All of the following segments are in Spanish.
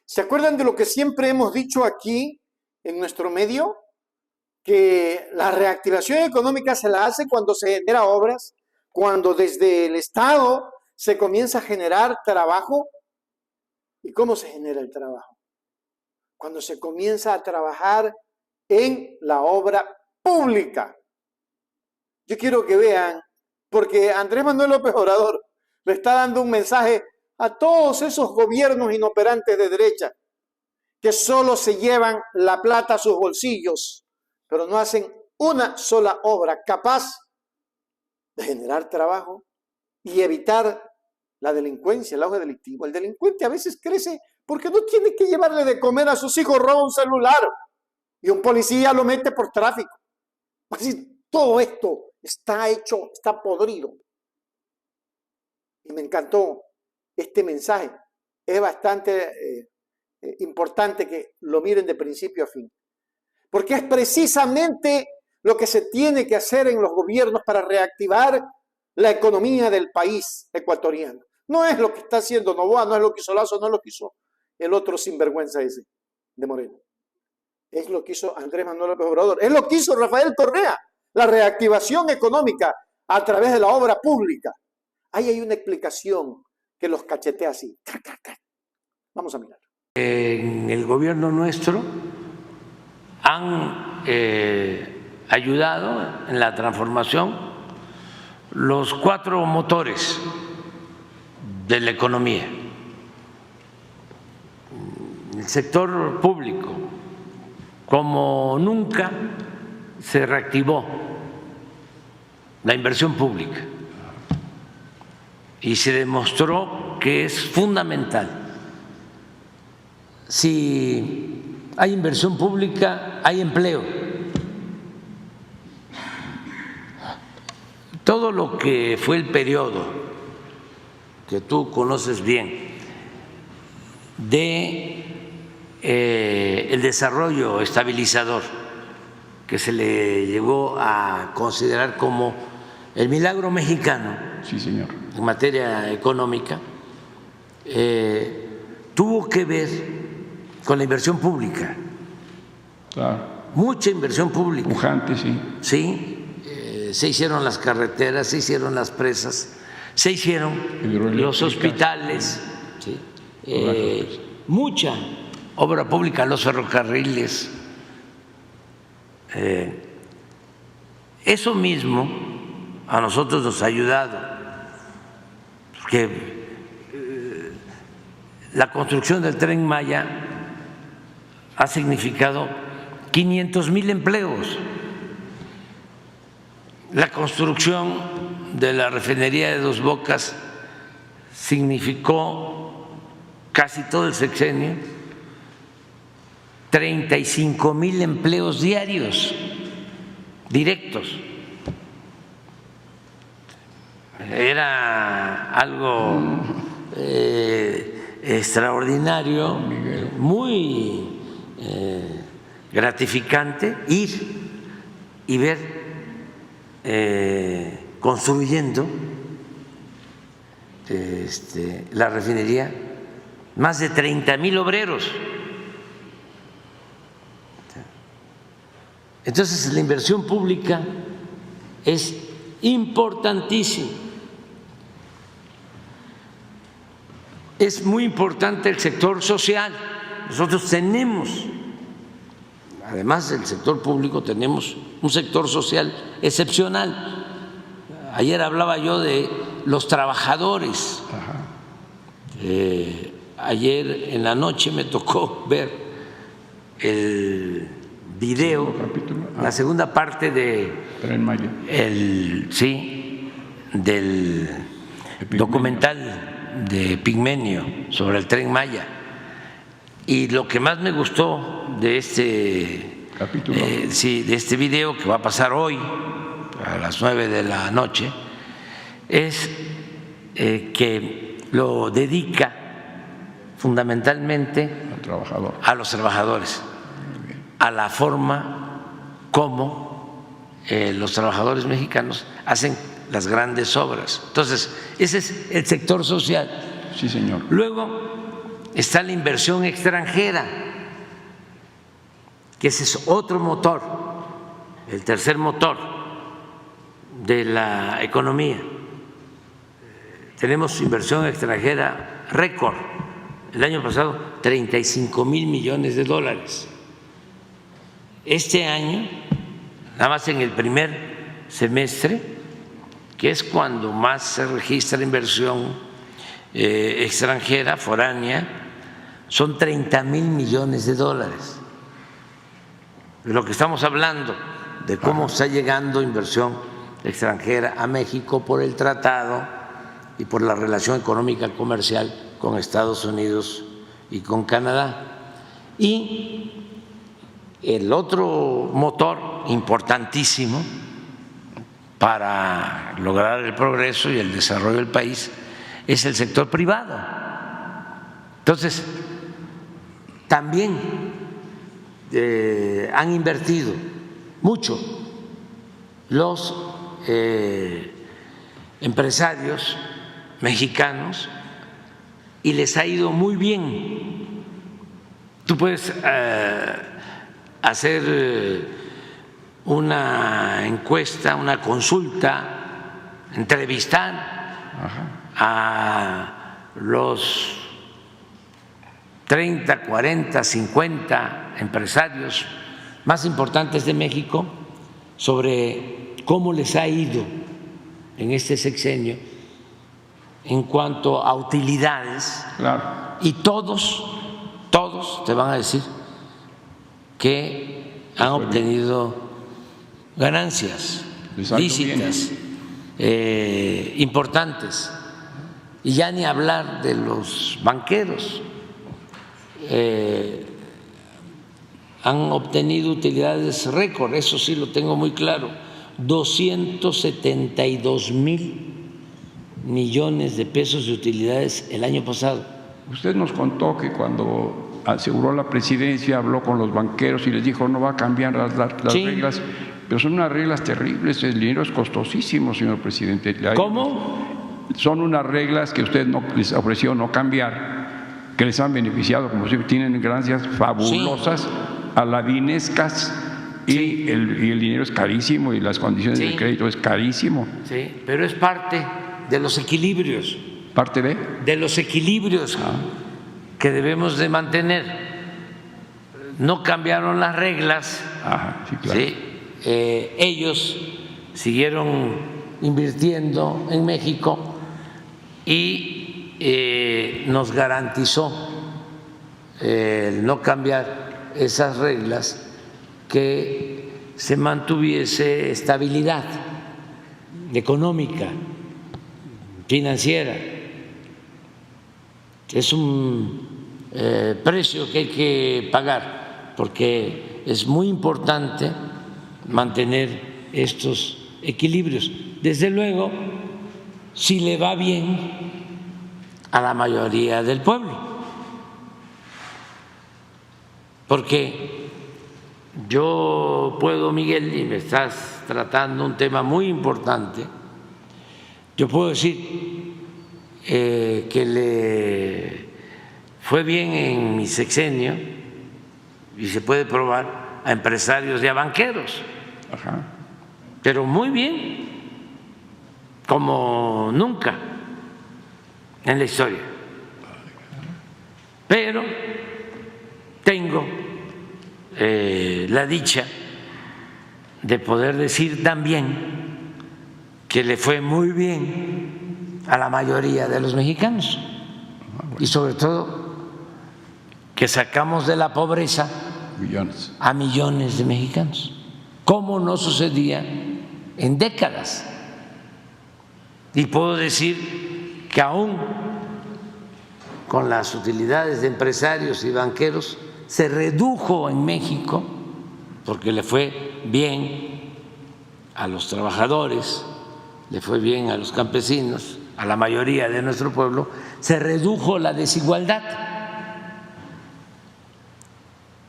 ¿Se acuerdan de lo que siempre hemos dicho aquí en nuestro medio? Que la reactivación económica se la hace cuando se genera obras, cuando desde el Estado se comienza a generar trabajo. ¿Y cómo se genera el trabajo? Cuando se comienza a trabajar en la obra pública. Yo quiero que vean, porque Andrés Manuel López Obrador le está dando un mensaje a todos esos gobiernos inoperantes de derecha que solo se llevan la plata a sus bolsillos, pero no hacen una sola obra capaz de generar trabajo y evitar la delincuencia, el auge delictivo. El delincuente a veces crece porque no tiene que llevarle de comer a sus hijos, roba un celular y un policía lo mete por tráfico. Así, todo esto está hecho, está podrido. Y me encantó este mensaje. Es bastante importante que lo miren de principio a fin. Porque es precisamente lo que se tiene que hacer en los gobiernos para reactivar la economía del país ecuatoriano. No es lo que está haciendo Noboa, no es lo que hizo Lazo, no es lo que hizo el otro sinvergüenza ese de Moreno. Es lo que hizo Andrés Manuel López Obrador. Es lo que hizo Rafael Correa, la reactivación económica a través de la obra pública. Ahí hay una explicación que los cachetea así. Vamos a mirar. En el gobierno nuestro han ayudado en la transformación los 4 motores de la economía. El sector público, como nunca se reactivó la inversión pública y se demostró que es fundamental. Si hay inversión pública, hay empleo. Todo lo que fue el periodo que tú conoces bien de el desarrollo estabilizador, que se le llegó a considerar como el milagro mexicano, sí, señor, en materia económica, tuvo que ver con la inversión pública. Claro. Mucha inversión pública. Pujante, sí. Sí, se hicieron las carreteras, se hicieron las presas, se hicieron los hospitales, ¿sí? Mucha obra pública, los ferrocarriles. Eso mismo a nosotros nos ha ayudado, porque la construcción del Tren Maya ha significado 500,000 empleos. La construcción de la refinería de Dos Bocas significó casi todo el sexenio 35,000 empleos diarios directos. Era algo extraordinario, muy gratificante ir y ver construyendo la refinería, más de 30,000 obreros. Entonces la inversión pública es importantísima. Es muy importante el sector social. Nosotros tenemos, además del sector público, tenemos un sector social excepcional. Ayer hablaba yo de los trabajadores. Ayer en la noche me tocó ver el video, la segunda parte de del documental de Pigmenio sobre el Tren Maya. Y lo que más me gustó de este video, que va a pasar hoy a las 9 de la noche, es que lo dedica fundamentalmente a los trabajadores, a la forma como los trabajadores mexicanos hacen las grandes obras. Entonces, ese es el sector social. Sí, señor. Luego, está la inversión extranjera, que ese es otro motor, el tercer motor de la economía. Tenemos inversión extranjera récord. El año pasado, 35,000 millones de dólares. Este año, nada más en el primer semestre, que es cuando más se registra inversión extranjera, foránea, son 30,000 millones de dólares. De lo que estamos hablando, de cómo está llegando inversión extranjera a México por el tratado y por la relación económica comercial con Estados Unidos y con Canadá. Y el otro motor importantísimo para lograr el progreso y el desarrollo del país es el sector privado. Entonces, también han invertido mucho los empresarios mexicanos y les ha ido muy bien. Tú puedes hacer una encuesta, una consulta, entrevistar a los 30, 40, 50 empresarios más importantes de México sobre cómo les ha ido en este sexenio en cuanto a utilidades. Claro. Y todos te van a decir que han obtenido ganancias lícitas, importantes. Y ya ni hablar de los banqueros. Han obtenido utilidades récord, eso sí lo tengo muy claro, 272,000 millones de pesos de utilidades el año pasado. Usted nos contó que cuando aseguró la presidencia habló con los banqueros y les dijo no va a cambiar las Sí. reglas, pero son unas reglas terribles, el dinero es costosísimo, señor presidente. ¿Cómo? Son unas reglas que usted no les ofreció no cambiar, que les han beneficiado, como si tienen ganancias fabulosas, aladinescas, y el dinero es carísimo y las condiciones de crédito es carísimo. Sí, pero es parte de los equilibrios. ¿Parte de los equilibrios que debemos de mantener. No cambiaron las reglas. Sí, claro. ¿Sí? Ellos siguieron invirtiendo en México y nos garantizó el no cambiar esas reglas, que se mantuviese estabilidad económica, financiera. Es un precio que hay que pagar porque es muy importante mantener estos equilibrios. Desde luego, si le va bien a la mayoría del pueblo, porque yo puedo, Miguel, y me estás tratando un tema muy importante, yo puedo decir que le fue bien en mi sexenio y se puede probar a empresarios y a banqueros, pero muy bien, como nunca en la historia. Pero tengo la dicha de poder decir también que le fue muy bien a la mayoría de los mexicanos y sobre todo que sacamos de la pobreza a millones de mexicanos, como no sucedía en décadas. Y puedo decir que aún con las utilidades de empresarios y banqueros se redujo en México, porque le fue bien a los trabajadores, le fue bien a los campesinos, a la mayoría de nuestro pueblo, se redujo la desigualdad.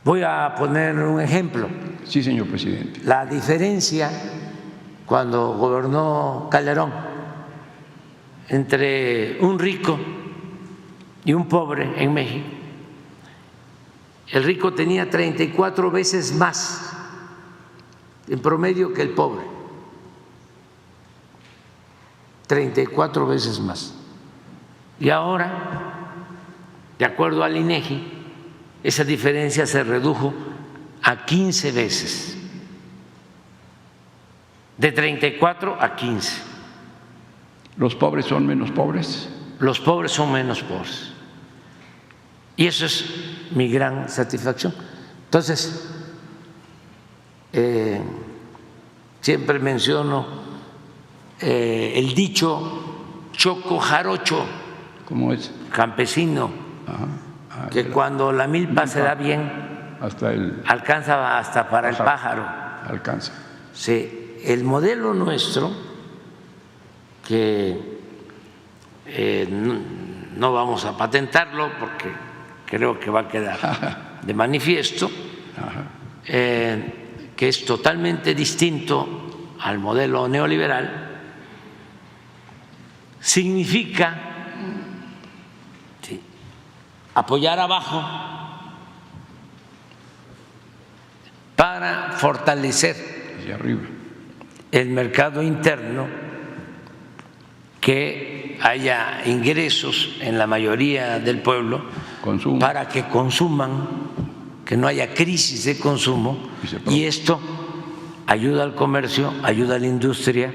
Voy a poner un ejemplo. Sí, señor presidente. La diferencia cuando gobernó Calderón entre un rico y un pobre en México, el rico tenía 34 veces más en promedio que el pobre, 34 veces más. Y ahora, de acuerdo al INEGI, esa diferencia se redujo a 15 veces, de 34 a 15. ¿Los pobres son menos pobres? Los pobres son menos pobres. Y eso es mi gran satisfacción. Entonces, siempre menciono el dicho choco jarocho, ¿Cómo es? campesino, que cuando la milpa se da bien, alcanza hasta para el pájaro. Alcanza. Sí, el modelo nuestro, que no vamos a patentarlo porque creo que va a quedar de manifiesto, que es totalmente distinto al modelo neoliberal, significa apoyar abajo para fortalecer hacia arriba el mercado interno, que haya ingresos en la mayoría del pueblo, consumo, para que consuman, que no haya crisis de consumo, y esto ayuda al comercio, ayuda a la industria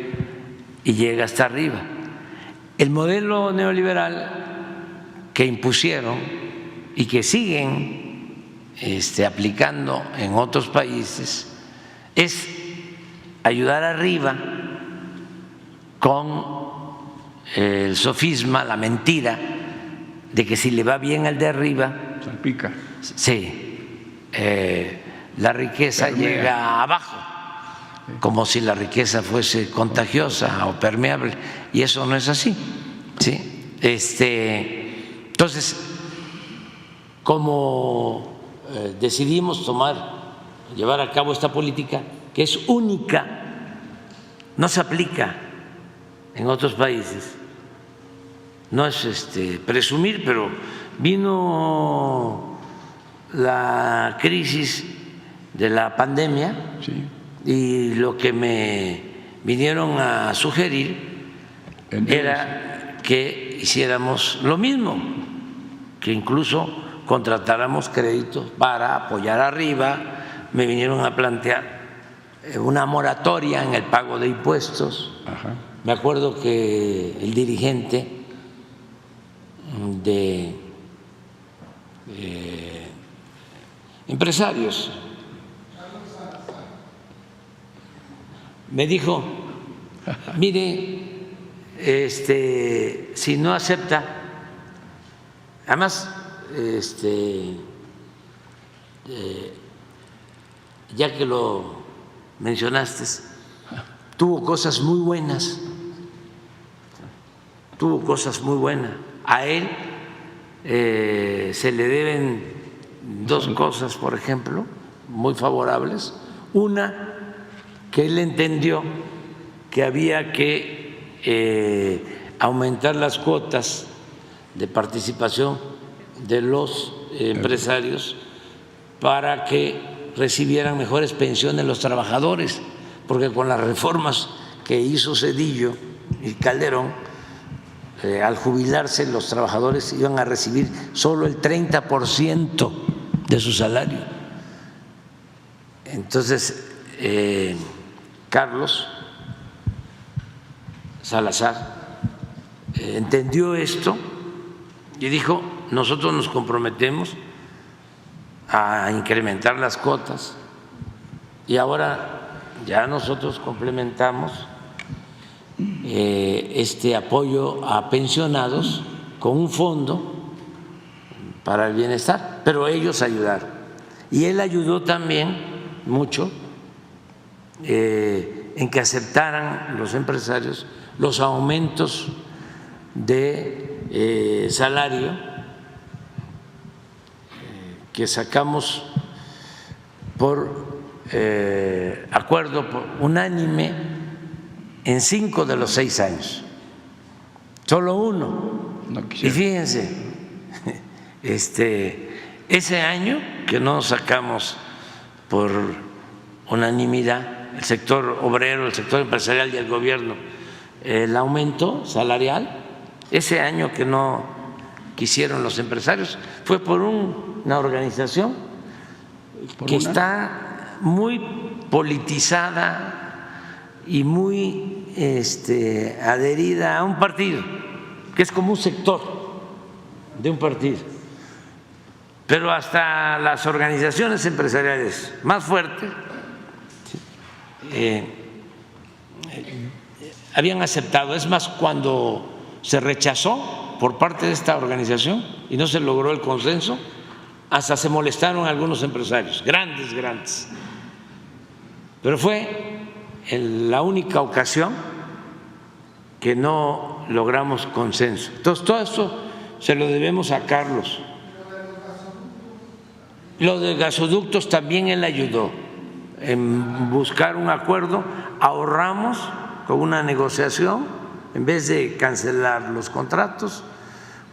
y llega hasta arriba. El modelo neoliberal que impusieron y que siguen aplicando en otros países es ayudar arriba con el sofisma, la mentira de que si le va bien al de arriba, salpica. Sí, la riqueza llega abajo, como si la riqueza fuese contagiosa o permeable, y eso no es así. ¿Sí? Entonces, como decidimos llevar a cabo esta política, que es única, no se aplica en otros países, no es presumir, pero vino la crisis de la pandemia, sí, y lo que me vinieron a sugerir era que hiciéramos lo mismo, que incluso contratáramos créditos para apoyar arriba. Me vinieron a plantear una moratoria en el pago de impuestos. Ajá. Me acuerdo que el dirigente de empresarios me dijo, mire, si no acepta, además, ya que lo mencionaste, tuvo cosas muy buenas, A él se le deben dos cosas, por ejemplo, muy favorables. Una, que él entendió que había que aumentar las cuotas de participación de los empresarios para que recibieran mejores pensiones los trabajadores, porque con las reformas que hizo Zedillo y Calderón, al jubilarse los trabajadores iban a recibir solo el 30% de su salario. Entonces, Carlos Salazar entendió esto y dijo, nosotros nos comprometemos a incrementar las cuotas, y ahora ya nosotros complementamos este apoyo a pensionados con un fondo para el bienestar, pero ellos ayudaron. Y él ayudó también mucho en que aceptaran los empresarios los aumentos de salario que sacamos por acuerdo unánime en 5 de los 6 años, solo uno. No y fíjense, ese año que no sacamos por unanimidad el sector obrero, el sector empresarial y el gobierno el aumento salarial, ese año que no quisieron los empresarios, fue por una organización que está muy politizada y muy adherida a un partido, que es como un sector de un partido. Pero hasta las organizaciones empresariales más fuertes habían aceptado. Es más, cuando se rechazó por parte de esta organización y no se logró el consenso, hasta se molestaron algunos empresarios, grandes. Pero fue la única ocasión que no logramos consenso. Entonces, todo esto se lo debemos a Carlos. Lo de gasoductos también él ayudó en buscar un acuerdo. Ahorramos con una negociación, en vez de cancelar los contratos,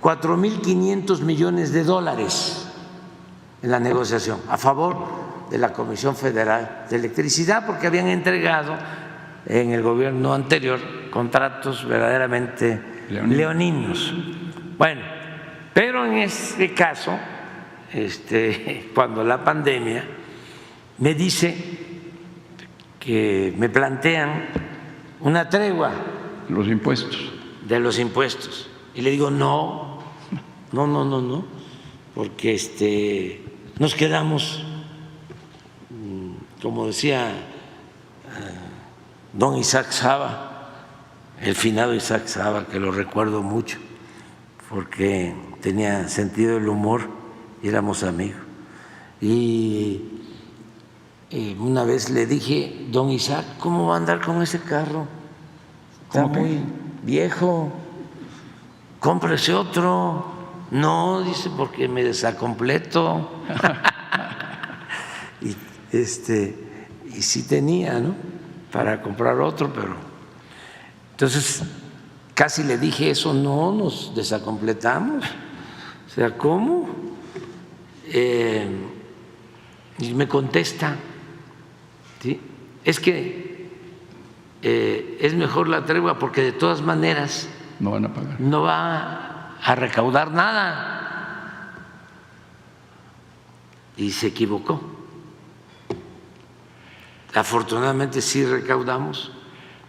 $4.500 millones en la negociación a favor de la Comisión Federal de Electricidad, porque habían entregado en el gobierno anterior contratos verdaderamente leoninos. Bueno, pero en este caso, cuando la pandemia, me dice que me plantean una tregua los impuestos. De los impuestos. Y le digo, no, porque nos quedamos, como decía don Isaac Saba, el finado Isaac Saba, que lo recuerdo mucho, porque tenía sentido del humor y éramos amigos. Y una vez le dije, don Isaac, ¿cómo va a andar con ese carro? Está muy viejo, cómprese otro. No, dice, porque me desacompleto. y sí tenía, ¿no?, para comprar otro, pero entonces casi le dije eso, no, nos desacompletamos. O sea, ¿cómo? Y me contesta, ¿sí?, es que es mejor la tregua porque de todas maneras no van a pagar, no va a recaudar nada. Y se equivocó. Afortunadamente sí recaudamos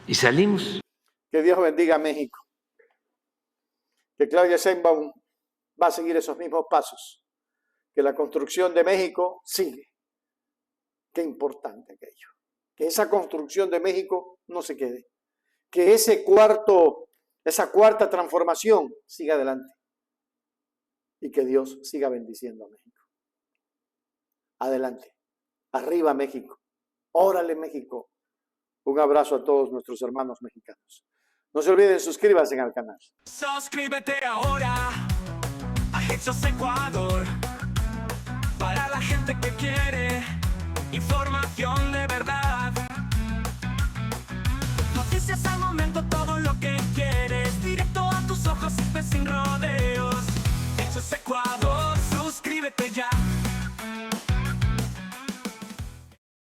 y salimos. Que Dios bendiga a México. Que Claudia Sheinbaum va a seguir esos mismos pasos. Que la construcción de México sigue. Qué importante aquello. Que esa construcción de México no se quede. Que esa cuarta transformación siga adelante. Y que Dios siga bendiciendo a México. Adelante. Arriba México. Órale México. Un abrazo a todos nuestros hermanos mexicanos. No se olviden, suscríbanse al canal. Suscríbete ahora a Hechos Ecuador. Para la gente que quiere información de verdad.